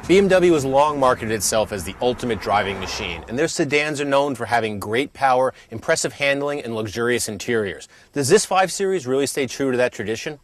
BMW has long marketed itself as the ultimate driving machine, and their sedans are known for having great power, impressive handling, and luxurious interiors. Does this 5 Series really stay true to that tradition?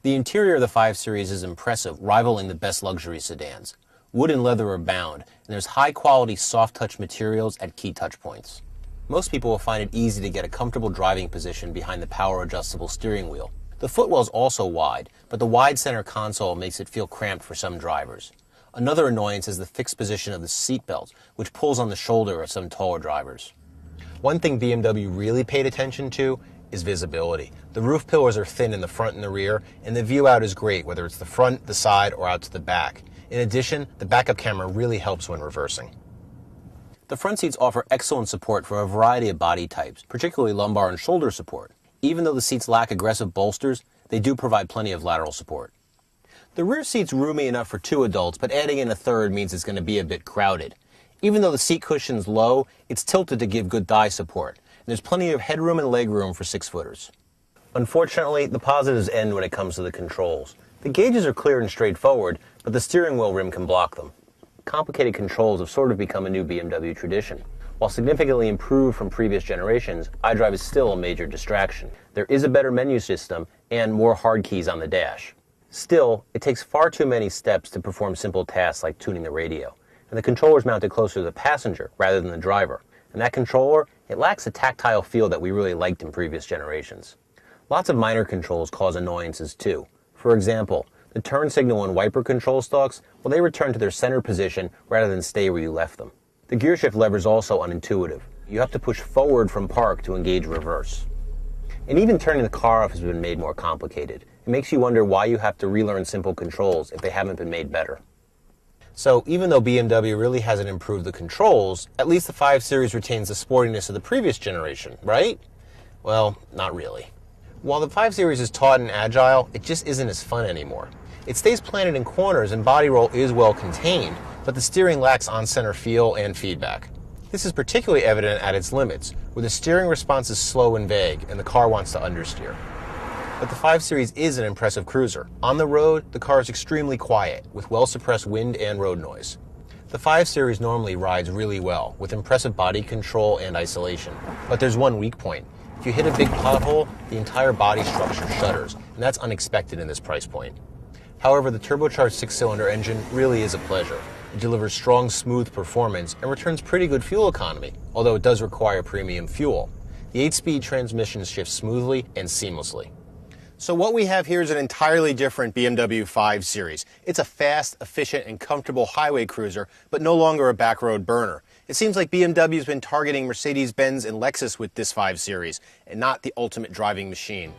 The interior of the 5 Series is impressive, rivaling the best luxury sedans. Wood and leather abound, and there's high-quality soft-touch materials at key touch points. Most people will find it easy to get a comfortable driving position behind the power-adjustable steering wheel. The footwell is also wide, but the wide center console makes it feel cramped for some drivers. Another annoyance is the fixed position of the seatbelt, which pulls on the shoulder of some taller drivers. One thing BMW really paid attention to is visibility. The roof pillars are thin in the front and the rear, and the view out is great, whether it's the front, the side, or out to the back. In addition, the backup camera really helps when reversing. The front seats offer excellent support for a variety of body types, particularly lumbar and shoulder support. Even though the seats lack aggressive bolsters, they do provide plenty of lateral support. The rear seat's roomy enough for 2 adults, but adding in a third means it's going to be a bit crowded. Even though the seat cushion's low, it's tilted to give good thigh support, and there's plenty of headroom and legroom for 6-footers. Unfortunately, the positives end when it comes to the controls. The gauges are clear and straightforward, but the steering wheel rim can block them. Complicated controls have sort of become a new BMW tradition. While significantly improved from previous generations, iDrive is still a major distraction. There is a better menu system and more hard keys on the dash. Still, it takes far too many steps to perform simple tasks like tuning the radio, and the controller is mounted closer to the passenger rather than the driver. And that controller, it lacks the tactile feel that we really liked in previous generations. Lots of minor controls cause annoyances too. For example, the turn signal and wiper control stalks, well, they return to their center position rather than stay where you left them. The gear shift lever is also unintuitive. You have to push forward from park to engage reverse. And even turning the car off has been made more complicated. It makes you wonder why you have to relearn simple controls if they haven't been made better. So even though BMW really hasn't improved the controls, at least the 5 Series retains the sportiness of the previous generation, right? Well, not really. While the 5 Series is taut and agile, it just isn't as fun anymore. It stays planted in corners and body roll is well contained, but the steering lacks on-center feel and feedback. This is particularly evident at its limits, where the steering response is slow and vague and the car wants to understeer. But the 5 Series is an impressive cruiser. On the road, the car is extremely quiet, with well-suppressed wind and road noise. The 5 Series normally rides really well, with impressive body control and isolation. But there's one weak point. If you hit a big pothole, the entire body structure shudders, and that's unexpected in this price point. However, the turbocharged 6-cylinder engine really is a pleasure. It delivers strong, smooth performance and returns pretty good fuel economy, although it does require premium fuel. The 8-speed transmission shifts smoothly and seamlessly. So what we have here is an entirely different BMW 5 Series. It's a fast, efficient, and comfortable highway cruiser, but no longer a backroad burner. It seems like BMW's been targeting Mercedes-Benz and Lexus with this 5 Series, and not the ultimate driving machine.